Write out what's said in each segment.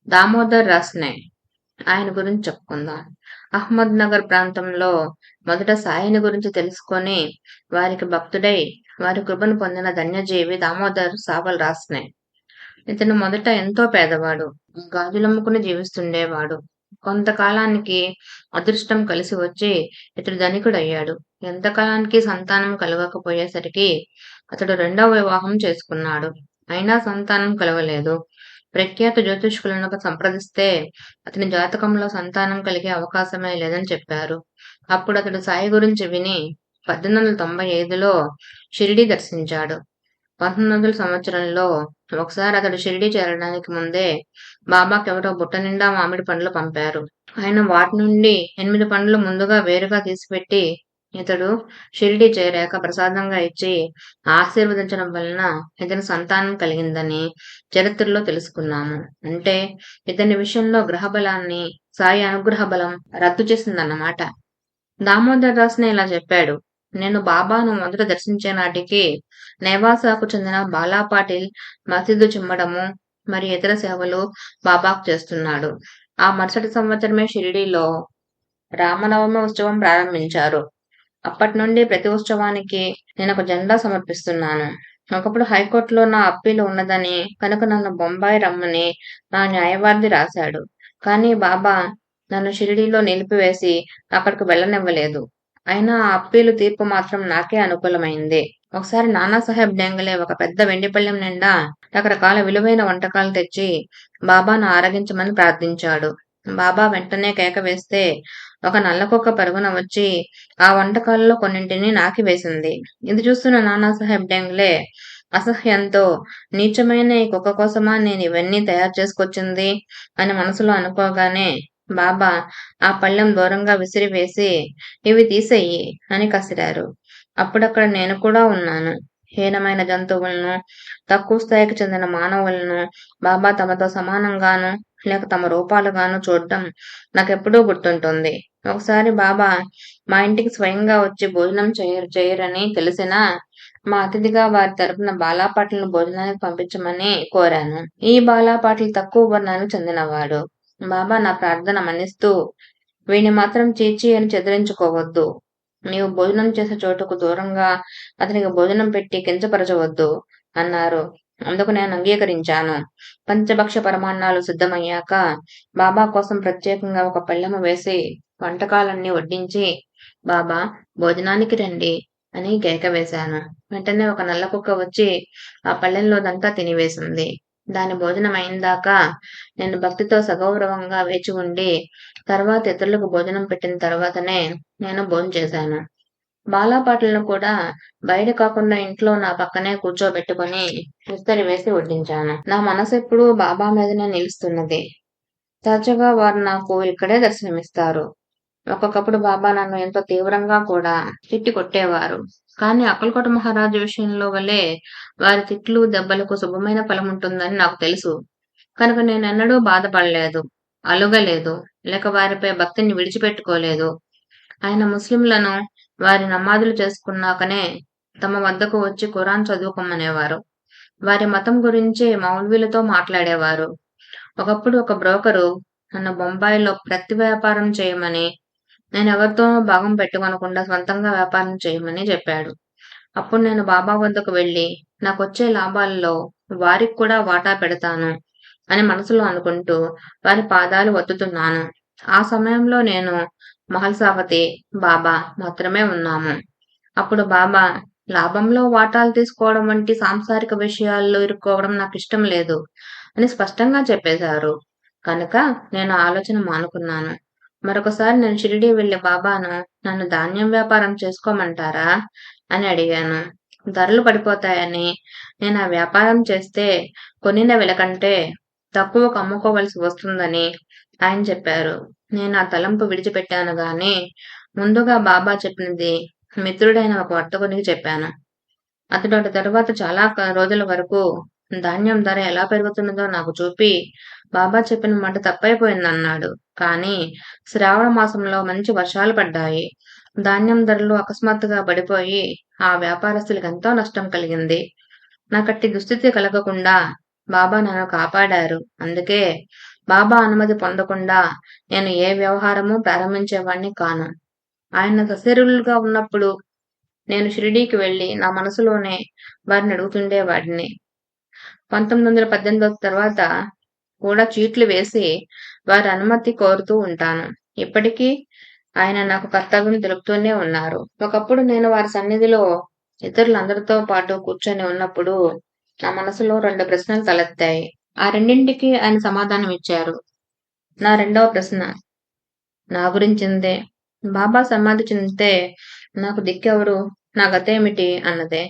దామోదర్ రస్నే. ఆయన గురించి చెప్పుకుందాం. అహ్మద్ నగర్ ప్రాంతంలో మొదట సాయిని గురించి తెలుసుకొని వారికి భక్తుడై వారి కృపను పొందిన ధన్యజీవి దామోదర్ సావల్ రాస్నే. ఇతను మొదట ఎంతో పేదవాడు. గాజులమ్ముకుని జీవిస్తుండేవాడు. కొంతకాలానికి అదృష్టం కలిసి వచ్చి ఇతడు ధనికుడయ్యాడు. ఎంతకాలానికి సంతానం కలగకపోయేసరికి అతడు రెండవ వివాహం చేసుకున్నాడు. అయినా సంతానం కలగలేదు. ప్రఖ్యాత జ్యోతిష్కులను సంప్రదిస్తే అతని జాతకంలో సంతానం కలిగే అవకాశమే లేదని చెప్పారు. అప్పుడు అతడు సాయి గురించి విని 1895లో షిరిడీ దర్శించాడు. 1900 సంవత్సరంలో ఒకసారి అతడు షిరిడీ చేరడానికి ముందే బాబాకెవరో బుట్ట నిండా మామిడి పండ్లు పంపారు. ఆయన వాటి నుండి 8 పండ్లు ముందుగా వేరుగా తీసిపెట్టి ఇతడు షిరిడీ చేరాక ప్రసాదంగా ఇచ్చి ఆశీర్వదించడం వలన ఇతని సంతానం కలిగిందని చరిత్రలో తెలుసుకున్నాము. అంటే ఇతని విషయంలో గ్రహబలాన్ని సాయి అనుగ్రహ బలం రద్దు చేసిందన్నమాట. దామోదర్ దాస్నే ఇలా చెప్పాడు. నేను బాబాను మొదట దర్శించే నాటికి నేవాసాకు చెందిన బాలా పాటిల్ మసీదు చిమ్మడము మరి ఇతర సేవలు బాబాకు చేస్తున్నాడు. ఆ మరుసటి సంవత్సరమే షిరిడీలో రామనవమి ఉత్సవం ప్రారంభించారు. అప్పటి నుండి ప్రతి ఉత్సవానికి నేను ఒక జెండా సమర్పిస్తున్నాను. ఒకప్పుడు హైకోర్టులో నా అప్పీలు ఉన్నదని కనుక నన్ను బొంబాయి రమ్మని నా న్యాయవాది రాశాడు. కానీ బాబా నన్ను షిరిడీలో నిలిపివేసి అక్కడికి వెళ్ళనివ్వలేదు. అయినా ఆ అప్పీలు తీర్పు మాత్రం నాకే అనుకూలమైంది. ఒకసారి నానాసాహెబ్ డెంగలే ఒక పెద్ద వెండిపళ్ళెం నిండా రకరకాల విలువైన వంటకాలు తెచ్చి బాబాను ఆరగించమని ప్రార్థించాడు. బాబా వెంటనే కేక వేస్తే ఒక నల్లకుక్క పరుగున వచ్చి ఆ వంటకాలలో కొన్నింటిని నాకి వేసింది. ఇది చూస్తున్న నానాసాహెబ్ డెంగ్లే అసహ్యంతో నీచమైన ఈ కుక్క కోసమా నేను ఇవన్నీ తయారు చేసుకొచ్చింది అని మనసులో అనుకోగానే బాబా ఆ పళ్ళెం దూరంగా విసిరివేసి ఇవి తీసేయి అని కసిరారు. అప్పుడక్కడ నేను కూడా ఉన్నాను. హీనమైన జంతువులను, తక్కువ స్థాయికి చెందిన మానవులను బాబా తమతో సమానంగాను లేక తమ రూపాలుగాను చూడటం నాకెప్పుడూ గుర్తుంటుంది. ఒకసారి బాబా మా ఇంటికి స్వయంగా వచ్చి భోజనం చేయరని తెలిసినా మా అతిథిగా వారి తరపున బాలాపాట్లను భోజనానికి పంపించమని కోరాను. ఈ బాలాపాట్లు తక్కువ వర్ణానికి చెందినవాడు. బాబా నా ప్రార్థన మన్నిస్తూ వీని మాత్రం చీచి అని చెదిరించుకోవద్దు. నీవు భోజనం చేసే చోటుకు దూరంగా అతనికి భోజనం పెట్టి కించపరచవద్దు అన్నారు. అందుకు నేను అంగీకరించాను. పంచభక్ష పరమాన్నాలు సిద్ధమయ్యాక బాబా కోసం ప్రత్యేకంగా ఒక పళ్ళెము వేసి వంటకాలన్నీ వడ్డించి బాబా భోజనానికి రండి అని కేక వేశాను. వెంటనే ఒక నల్ల కుక్క వచ్చి ఆ పళ్ళెంలోదంతా తినివేసింది. దాని భోజనం అయిందాకా నేను భక్తితో సగౌరవంగా వేచి ఉండి తర్వాత ఇతరులకు భోజనం పెట్టిన తర్వాతనే నేను భోంచేశాను. బాలాపాటలను కూడా బయట కాకుండా ఇంట్లో నా పక్కనే కూర్చోబెట్టుకుని విస్తరి వేసి వడ్డించాను. నా మనసు ఎప్పుడూ బాబా మీదనే నిలుస్తున్నది. తరచుగా వారు నాకు ఇక్కడే దర్శనమిస్తారు. ఒక్కొక్కప్పుడు బాబా నన్ను ఎంతో తీవ్రంగా కూడా తిట్టి కొట్టేవారు. కానీ అక్కలకోట మహారాజు విషయంలో వలె వారి తిట్లు దెబ్బలకు శుభమైన ఫలం ఉంటుందని నాకు తెలుసు. కనుక నేనెన్నడూ బాధపడలేదు, అలుగలేదు, లేక వారిపై భక్తిని విడిచిపెట్టుకోలేదు. ఆయన ముస్లింలను వారి నమాజులు చేసుకున్నాకనే తమ వద్దకు వచ్చి ఖురాన్ చదువుకోమనేవారు. వారి మతం గురించి మౌల్వీలతో మాట్లాడేవారు. ఒకప్పుడు ఒక బ్రోకరు నన్ను బొంబాయిలో ప్రతి వ్యాపారం చేయమని, నేనెవరితోనూ భాగం పెట్టుకొనకుండా స్వంతంగా వ్యాపారం చేయమని చెప్పాడు. అప్పుడు నేను బాబా వద్దకు వెళ్లి నాకొచ్చే లాభాల్లో వారికి కూడా వాటా పెడతాను అని మనసులో అనుకుంటూ వారి పాదాలు ఒత్తుతున్నాను. ఆ సమయంలో నేను మహల్సావతి, బాబా మాత్రమే ఉన్నాము. అప్పుడు బాబా లాభంలో వాటాలు తీసుకోవడం వంటి సాంసారిక విషయాల్లో ఇరుక్కోవడం నాకు ఇష్టం లేదు అని స్పష్టంగా చెప్పేశారు. కనుక నేను ఆలోచన మానుకున్నాను. మరొకసారి నేను షిరిడీ వెళ్లి బాబాను నన్ను ధాన్యం వ్యాపారం చేసుకోమంటారా అని అడిగాను. ధరలు పడిపోతాయని, నేను ఆ వ్యాపారం చేస్తే కొనిన వెల కంటే తక్కువకు అమ్ముకోవలసి వస్తుందని ఆయన చెప్పారు. నేను ఆ తలంపు విడిచిపెట్టాను గాని ముందుగా బాబా చెప్పినది మిత్రుడైన ఒక వర్తకునికి చెప్పాను. అతడు తరువాత చాలా రోజుల వరకు ధాన్యం ధర ఎలా పెరుగుతున్నదో నాకు చూపి బాబా చెప్పిన మాట తప్పైపోయిందన్నాడు. కానీ శ్రావణ మాసంలో మంచి వర్షాలు పడ్డాయి. ధాన్యం ధరలు అకస్మాత్తుగా పడిపోయి ఆ వ్యాపారస్తులకు ఎంతో నష్టం కలిగింది. నాకట్టి దుస్థితి కలగకుండా బాబా నన్ను కాపాడారు. అందుకే బాబా అనుమతి పొందకుండా నేను ఏ వ్యవహారము ప్రారంభించేవాణ్ణి కాను. ఆయన సశరీరులుగా ఉన్నప్పుడు నేను షిరిడీకి వెళ్లి నా మనసులోనే వారిని అడుగుతుండేవాడిని. 1918 తర్వాత కూడా చీట్లు వేసి వారి అనుమతి కోరుతూ ఉంటాను. ఇప్పటికీ ఆయన నాకు కర్తవ్యం తెలుపుతూనే ఉన్నారు. ఒకప్పుడు నేను వారి సన్నిధిలో ఇతరులందరితో పాటు కూర్చొని ఉన్నప్పుడు నా మనసులో 2 ప్రశ్నలు తలెత్తాయి. ఆ రెండింటికి ఆయన సమాధానం ఇచ్చారు. నా రెండవ ప్రశ్న నా గురించిందే. బాబా సమాధి చెందితే నాకు దిక్కెవరు? నా గతేమిటి? అన్నదే.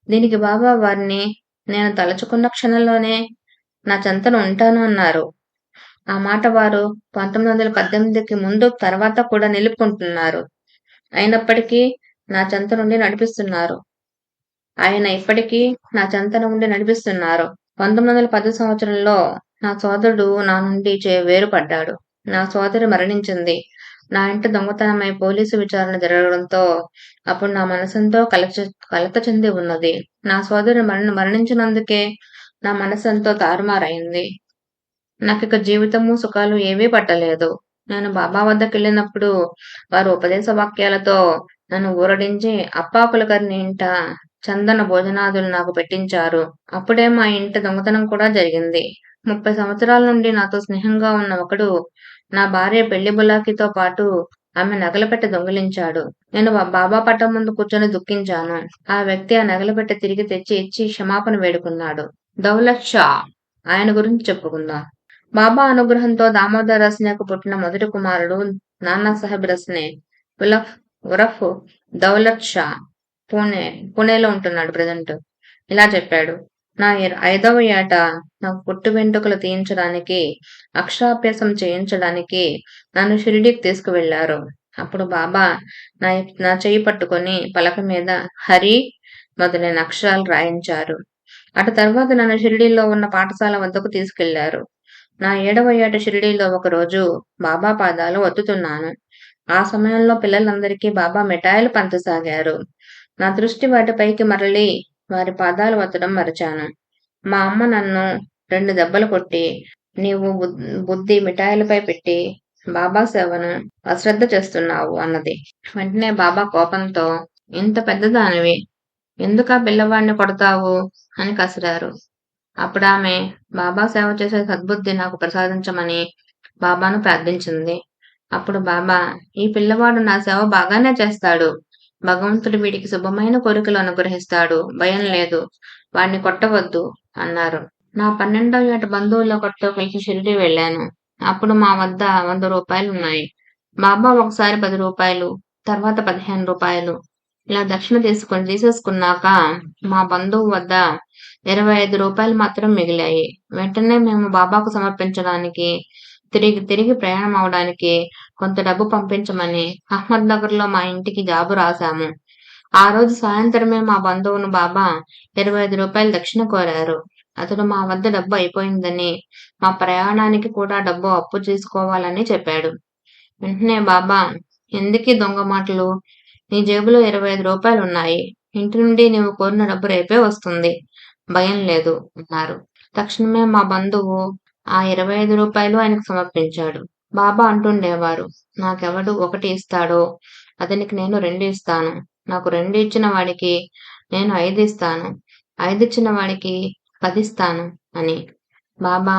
దీనికి బాబా వారిని నేను తలచుకున్న క్షణంలోనే నా చెంతన ఉంటాను అన్నారు. ఆ మాట వారు 1918కి ముందు తర్వాత కూడా నిలుపుకుంటున్నారు. అయినప్పటికీ నా చెంత నుండి నడిపిస్తున్నారు. ఆయన ఇప్పటికీ నా చెంతన ఉండి నడిపిస్తున్నారు. 1910 సంవత్సరంలో నా సోదరుడు నా నుండి వేరుపడ్డాడు. నా సోదరి మరణించింది. నా ఇంట దొంగతనమై పోలీసు విచారణ జరగడంతో అప్పుడు నా మనసెంతో కలత చెంది ఉన్నది. నా సోదరి మరణించినందుకే నా మనసెంతో తారుమారైంది. నాకిక జీవితము సుఖాలు ఏవీ పట్టలేదు. నేను బాబా వద్దకెళ్ళినప్పుడు వారు ఉపదేశ వాక్యాలతో నన్ను ఊరడించి అప్పాకులకర్ని ఇంట చందన భోజనాదులు నాకు పెట్టించారు. అప్పుడే మా ఇంట దొంగతనం కూడా జరిగింది. 30 సంవత్సరాల నుండి నాతో స్నేహంగా ఉన్న ఒకడు నా భార్య పెళ్లి బులాకితో పాటు ఆమె నగలపెట్టె దొంగిలించాడు. నేను బాబా పట్టం ముందు కూర్చొని దుఃఖించాను. ఆ వ్యక్తి ఆ నగలపెట్టె తిరిగి తెచ్చి ఇచ్చి క్షమాపణ వేడుకున్నాడు. దౌలత్ షా ఆయన గురించి చెప్పుకుందాం. బాబా అనుగ్రహంతో దామోదర్ రస్నేకు పుట్టిన మొదటి కుమారుడు నానాసాహెబ్ రస్నే ఉరఫ్ దౌలత్ షా. పూణేలో ఉంటున్నాడు ప్రజెంట్. ఇలా చెప్పాడు. నా 5వ ఏట నాకు పుట్టు వెంట్రుకలు తీయించడానికి, అక్షరాభ్యాసం చేయించడానికి నన్ను షిరిడీకి తీసుకువెళ్లారు. అప్పుడు బాబా నా చెయ్యి పట్టుకొని పలక మీద హరి మొదలైన అక్షరాలు రాయించారు. అటు తర్వాత నన్ను షిరిడీలో ఉన్న పాఠశాల వద్దకు తీసుకెళ్లారు. నా 7వ ఏట షిరిడీలో ఒకరోజు బాబా పాదాలు ఒత్తుతున్నాను. ఆ సమయంలో పిల్లలందరికీ బాబా మిఠాయిలు పంచసాగారు. నా దృష్టి వాటిపైకి మరలి వారి పాదాలు ఒత్తడం మరచాను. మా అమ్మ నన్ను 2 దెబ్బలు కొట్టి, నీవు బుద్ధి మిఠాయిలపై పెట్టి బాబా సేవను అశ్రద్ధ చేస్తున్నావు అన్నది. వెంటనే బాబా కోపంతో, ఇంత పెద్దదానివి ఎందుకా పిల్లవాడిని కొడతావు అని కసిరారు. అప్పుడు ఆమె బాబా సేవ చేసే సద్బుద్ధి నాకు ప్రసాదించమని బాబాను ప్రార్థించింది. అప్పుడు బాబా, ఈ పిల్లవాడు నా సేవ బాగానే చేస్తాడు. భగవంతుడు వీడికి శుభమైన కోరికలు అనుగ్రహిస్తాడు. భయం లేదు. వాడిని కొట్టవద్దు అన్నారు. నా 12వ ఏట బంధువుల ఒకరితో కలిసి షిరిడీ వెళ్ళాను. అప్పుడు మా వద్ద 100 రూపాయలు ఉన్నాయి. బాబా ఒకసారి 10 రూపాయలు, తర్వాత 15 రూపాయలు ఇలా దక్షిణ తీసేసుకున్నాక మా బంధువు వద్ద 25 రూపాయలు మాత్రం మిగిలాయి. వెంటనే మేము బాబాకు సమర్పించడానికి తిరిగి ప్రయాణం అవడానికి కొంత డబ్బు పంపించమని అహ్మద్ నగర్ లో మా ఇంటికి జాబు రాశాము. ఆ రోజు సాయంత్రమే మా బంధువును బాబా 25 రూపాయలు దక్షిణ కోరారు. అతడు మా వద్ద డబ్బు అయిపోయిందని, మా ప్రయాణానికి కూడా డబ్బు అప్పు చేసుకోవాలని చెప్పాడు. వెంటనే బాబా, ఎందుకీ దొంగ మాటలు? నీ జేబులో 25 రూపాయలు ఉన్నాయి. ఇంటి నుండి నీవు కోరిన డబ్బు రేపే వస్తుంది. భయం లేదు అన్నారు. తక్షణమే మా బంధువు ఆ 25 రూపాయలు ఆయనకు సమర్పించాడు. బాబా అంటుండేవారు, నాకెవడు 1 ఇస్తాడో అతనికి నేను 2 ఇస్తాను. నాకు 2 ఇచ్చిన వాడికి నేను 5 ఇస్తాను. 5 ఇచ్చిన వాడికి 10 ఇస్తాను అని. బాబా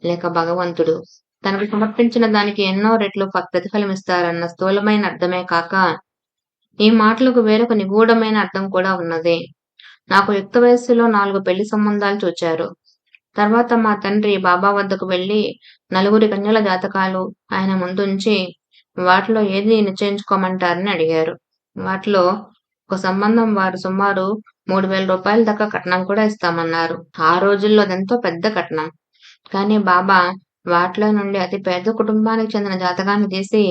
లేక భగవంతుడు తనకు సమర్పించిన దానికి ఎన్నో రెట్లు ప్రతిఫలం ఇస్తారన్న స్థూలమైన అర్థమే కాక ఈ మాటలకు వేరొక నిగూఢమైన అర్థం కూడా ఉన్నది. నాకు యుక్త వయస్సులో 4 పెళ్లి సంబంధాలు చూచారు. తర్వాత మా తండ్రి బాబా వద్దకు వెళ్లి 4 కన్యల జాతకాలు ఆయన ముందుంచి వాటిలో ఏది నిశ్చయించుకోమంటారని అడిగారు. వాటిలో ఒక సంబంధం వారు సుమారు 3000 రూపాయల దాకా కట్నం కూడా ఇస్తామన్నారు. ఆ రోజుల్లో అదెంతో పెద్ద కట్నం. కానీ బాబా వాటిలో నుండి అతి పేద కుటుంబానికి చెందిన జాతకాన్ని తీసి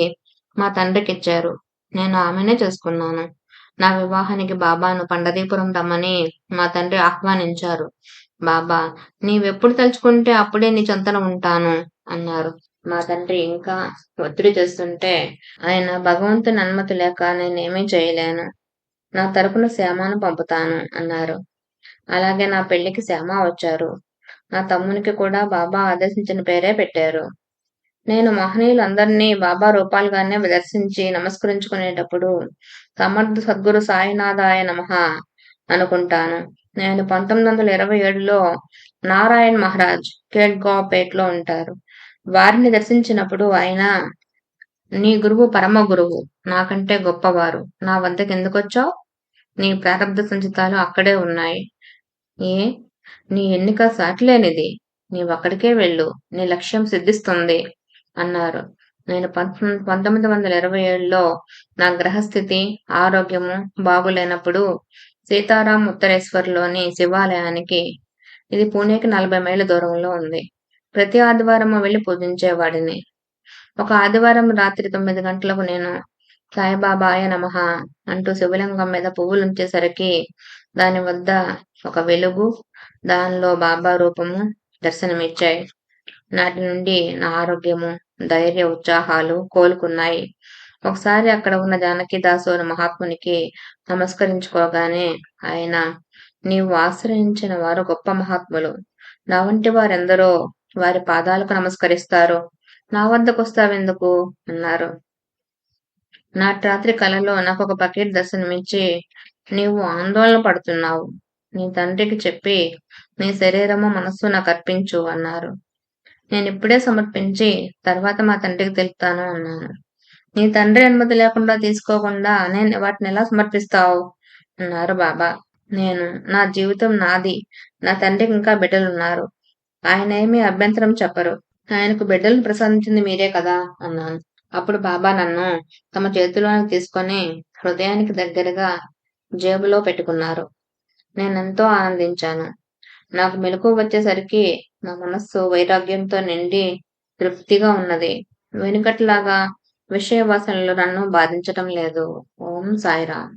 మా తండ్రికి ఇచ్చారు. నేను ఆమెనే చేసుకున్నాను. నా వివాహానికి బాబాను పండరీపురం రమ్మని మా తండ్రి ఆహ్వానించారు. బాబా, నీవెప్పుడు తలుచుకుంటే అప్పుడే నీ చెంతన ఉంటాను అన్నారు. మా తండ్రి ఇంకా ఒత్తిడి చేస్తుంటే ఆయన, భగవంతుని అనుమతి లేక నేనేమీ చేయలేను. నా తరపున శ్యామను పంపుతాను అన్నారు. అలాగే నా పెళ్లికి శ్యామ వచ్చారు. నా తమ్మునికి కూడా బాబా ఆదేశించిన పేరే పెట్టారు. నేను మహనీయులందరినీ బాబా రూపాలుగానే దర్శించి నమస్కరించుకునేటప్పుడు సమర్థ సద్గురు సాయినాథాయ నమః అనుకుంటాను. నేను 1927లో నారాయణ్ మహారాజ్ కేట్గాపేట్లో ఉంటారు. వారిని దర్శించినప్పుడు ఆయన, నీ గురువు పరమ గురువు, నాకంటే గొప్పవారు, నా వద్దకు ఎందుకొచ్చావు? నీ ప్రారబ్ధ సంచితాలు అక్కడే ఉన్నాయి. ఏ నీ ఎన్నిక సాటిలేనిది. నీవక్కడికే వెళ్ళు, నీ లక్ష్యం సిద్ధిస్తుంది అన్నారు. నేను 1927లో నా గ్రహస్థితి, ఆరోగ్యము బాగులేనప్పుడు సీతారాం ఉత్తరేశ్వర్లోని శివాలయానికి, ఇది పూణేకి 40 మైళ్ళ దూరంలో ఉంది, ప్రతి ఆదివారము వెళ్లి పూజించేవాడిని. ఒక ఆదివారం రాత్రి 9 గంటలకు నేను సాయిబాబాయ నమః అంటూ శివలింగం మీద పువ్వులుంచేసరికి దాని వద్ద ఒక వెలుగు, దానిలో బాబా రూపము దర్శనమిచ్చాయి. నాటి నుండి నా ఆరోగ్యము, ధైర్య ఉత్సాహాలు కోలుకున్నాయి. ఒకసారి అక్కడ ఉన్న జానకిదాసు అనే మహాత్మునికి నమస్కరించుకోగానే ఆయన, నీవు ఆశ్రయించిన వారు గొప్ప మహాత్ములు, నా వంటి వారెందరో వారి పాదాలకు నమస్కరిస్తారు, నా వద్దకు వస్తావెందుకు అన్నారు. నాటి రాత్రి కలలో నాకు ఒక పకీర్ దర్శనమిచ్చి, నీవు ఆందోళన పడుతున్నావు, నీ తండ్రికి చెప్పి నీ శరీరము మనస్సు నాకు అర్పించు అన్నారు. నేను ఇప్పుడే సమర్పించి తర్వాత మా తండ్రికి తెలుపుతాను అన్నాను. నీ తండ్రి అనుమతి లేకుండా తీసుకోకుండా నేను వాటిని ఎలా సమర్పిస్తావు అన్నారు బాబా. నేను, నా జీవితం నాది, నా తండ్రికి ఇంకా బిడ్డలున్నారు, ఆయన ఏమీ అభ్యంతరం చెప్పరు, ఆయనకు బిడ్డలను ప్రసాదించింది మీరే కదా అన్నాను. అప్పుడు బాబా నన్ను తమ చేతిలోనికి తీసుకొని హృదయానికి దగ్గరగా జేబులో పెట్టుకున్నారు. నేనెంతో ఆనందించాను. నాకు మెలకువ వచ్చేసరికి నా మనస్సు వైరాగ్యంతో నిండి తృప్తిగా ఉన్నది. వెనుకట్లాగా విషయ వాసనలు నన్ను బాధించటం లేదు. ఓం సాయిరాం.